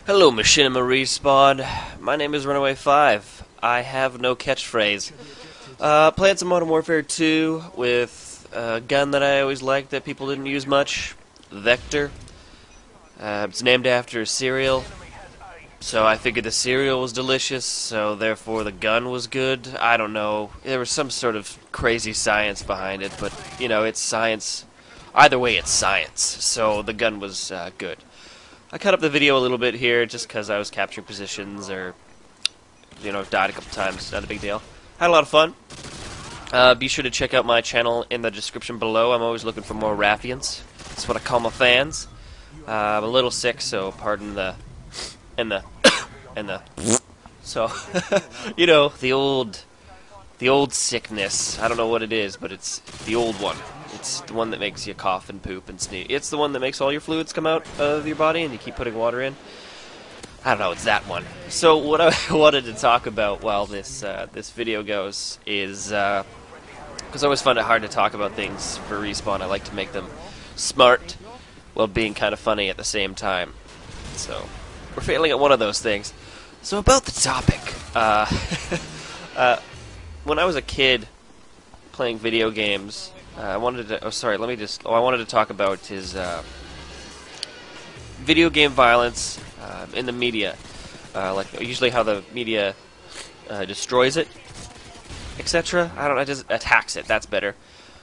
Hello, Machinima Respawn. My name is Runaway5. I have no catchphrase. Played some Modern Warfare 2 with a gun that I always liked that people didn't use much, Vector. It's named after a cereal, so I figured the cereal was delicious, so therefore the gun was good. I don't know. There was some sort of crazy science behind it, but, you know, it's science. Either way, it's science, so the gun was good. I cut up the video a little bit here just because I was capturing positions or, you know, died a couple times. Not a big deal. Had a lot of fun. Be sure to check out my channel in the description below. I'm always looking for more Raffians. That's what I call my fans. I'm a little sick, so pardon the and the and the. So, you know, the old sickness. I don't know what it is, but it's the old one. It's the one that makes you cough and poop and sneeze. It's the one that makes all your fluids come out of your body and you keep putting water in. I don't know, it's that one. So what I wanted to talk about while this video goes is, because I always find it hard to talk about things for Respawn. I like to make them smart while being kind of funny at the same time. So we're failing at one of those things. So about the topic. When I was a kid playing video games, I wanted to talk about his video game violence in the media, like usually how the media destroys it, etc. I just attacks it. That's better.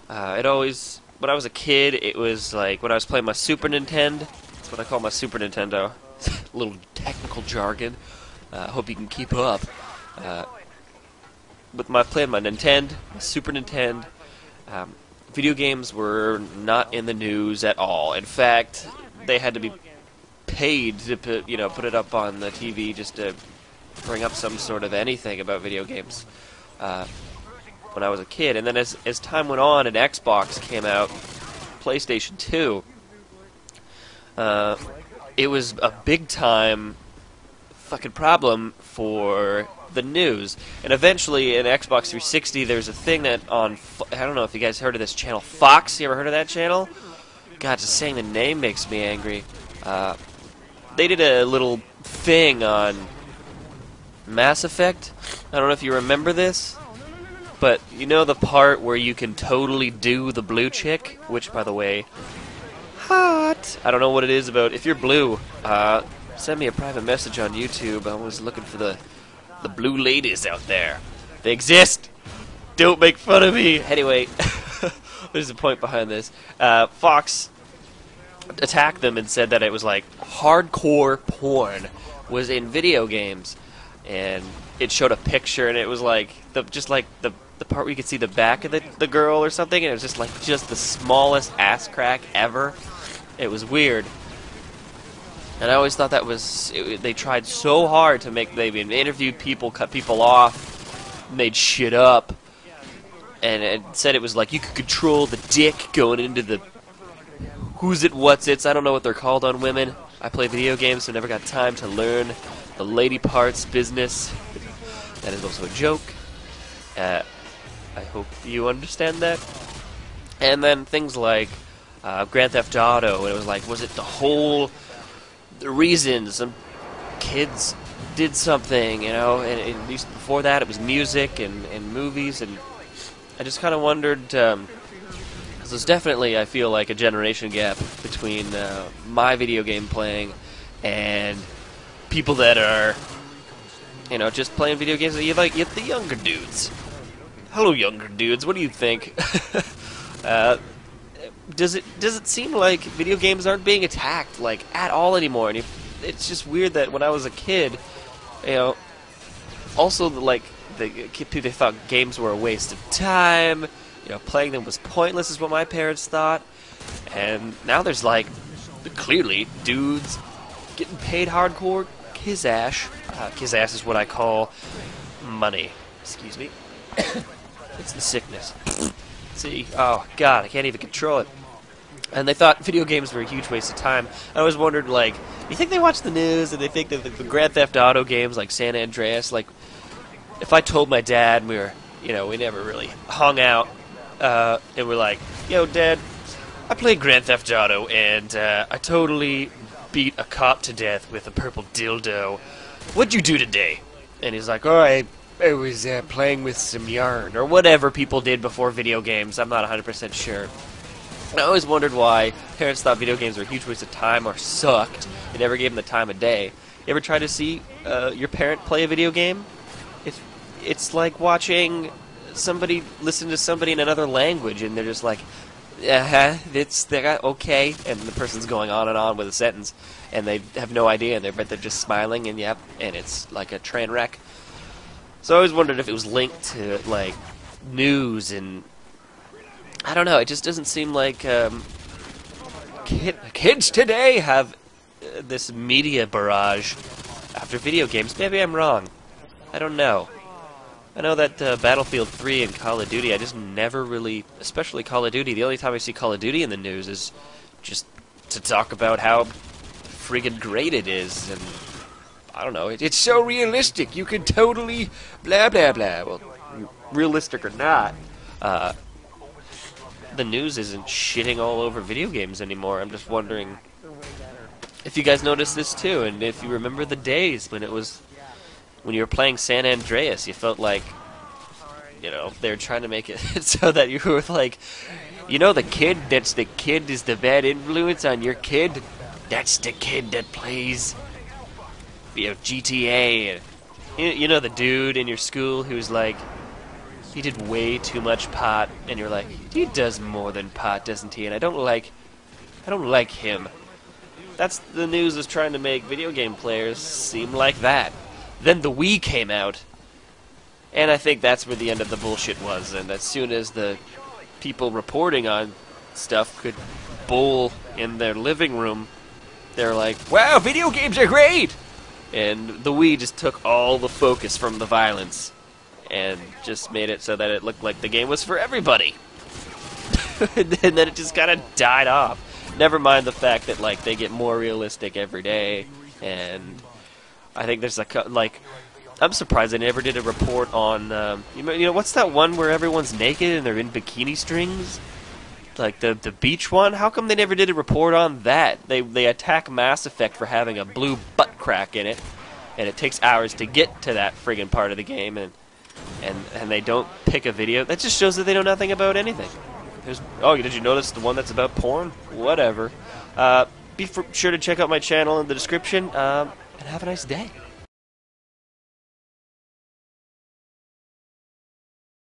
It always, when I was a kid, it was like when I was playing my Super Nintendo. That's what I call my Super Nintendo. A little technical jargon. Hope you can keep up. With playing my Nintendo, my Super Nintendo. Video games were not in the news at all. In fact, they had to be paid to put it up on the TV just to bring up some sort of anything about video games when I was a kid. And then as time went on and Xbox came out, PlayStation 2, it was a big time fucking problem for the news. And eventually in Xbox 360 there's a thing that on, I don't know if you guys heard of this channel, Fox. You ever heard of that channel? God, just saying the name makes me angry. They did a little thing on Mass Effect. I don't know if you remember this, but you know the part where you can totally do the blue chick, which, by the way, hot. I don't know what it is about. If you're blue, send me a private message on YouTube. I was looking for the blue ladies out there. They exist. Don't make fun of me. Anyway, there's a point behind this. Fox attacked them and said that it was like hardcore porn was in video games, and it showed a picture, and it was like the part where you could see the back of the girl or something, and it was just the smallest ass crack ever. It was weird. And I always thought that was, they tried so hard to make, they interviewed people, cut people off, made shit up, and it said it was like you could control the dick going into the who's it, what's it's, I don't know what they're called on women. I play video games, so never got time to learn the lady parts business. That is also a joke. I hope you understand that. And then things like Grand Theft Auto, and it was like, was it the reason some kids did something, you know, and at least before that it was music and movies, and I just kind of wondered, because there's definitely, I feel like, a generation gap between my video game playing and people that are, you know, just playing video games. You the younger dudes. Hello, younger dudes. What do you think? Does it seem like video games aren't being attacked like at all anymore? And it's just weird that when I was a kid, you know, also people thought games were a waste of time. You know, playing them was pointless is what my parents thought. And now there's like clearly dudes getting paid hardcore kiss ass. Kiss ass is what I call money. Excuse me. It's the sickness. See, oh god, I can't even control it. And they thought video games were a huge waste of time. I always wondered, like, you think they watch the news and they think that the Grand Theft Auto games like San Andreas, like, if I told my dad, we never really hung out, and we're like, yo, Dad, I played Grand Theft Auto and I totally beat a cop to death with a purple dildo. What'd you do today? And he's like, oh, I was playing with some yarn, or whatever people did before video games. I'm not 100% sure. I always wondered why parents thought video games were a huge waste of time or sucked. They never gave them the time of day. You ever try to see your parent play a video game? It's like watching somebody listen to somebody in another language, and they're just like, okay, and the person's going on and on with a sentence, and they have no idea, but they're just smiling, and yep, and it's like a train wreck. So I always wondered if it was linked to, like, news, and I don't know, it just doesn't seem like kids today have this media barrage after video games. Maybe I'm wrong. I don't know. I know that Battlefield 3 and Call of Duty, I just never really, especially Call of Duty, the only time I see Call of Duty in the news is just to talk about how friggin' great it is, and I don't know, it's so realistic, you can totally blah blah blah. Well, realistic or not, the news isn't shitting all over video games anymore. I'm just wondering if you guys noticed this too, and if you remember the days when when you were playing San Andreas, you felt like, you know, they were trying to make it so that you were like, you know, the kid is the bad influence on your kid. That's the kid that plays, you know, GTA. You know the dude in your school who's like, he did way too much pot, and you're like, he does more than pot, doesn't he? And I don't like him. That's the news is trying to make video game players seem like that. Then the Wii came out, and I think that's where the end of the bullshit was. And as soon as the people reporting on stuff could bowl in their living room, they're like, wow, video games are great! And the Wii just took all the focus from the violence and just made it so that it looked like the game was for everybody. And then it just kind of died off. Never mind the fact that, like, they get more realistic every day, and I think there's I'm surprised they never did a report on, you know, what's that one where everyone's naked and they're in bikini strings? Like the beach one? How come they never did a report on that? They attack Mass Effect for having a blue butt crack in it, and it takes hours to get to that friggin' part of the game, and they don't pick a video. That just shows that they know nothing about anything. Oh, did you notice the one that's about porn? Whatever. Be sure to check out my channel in the description, and have a nice day.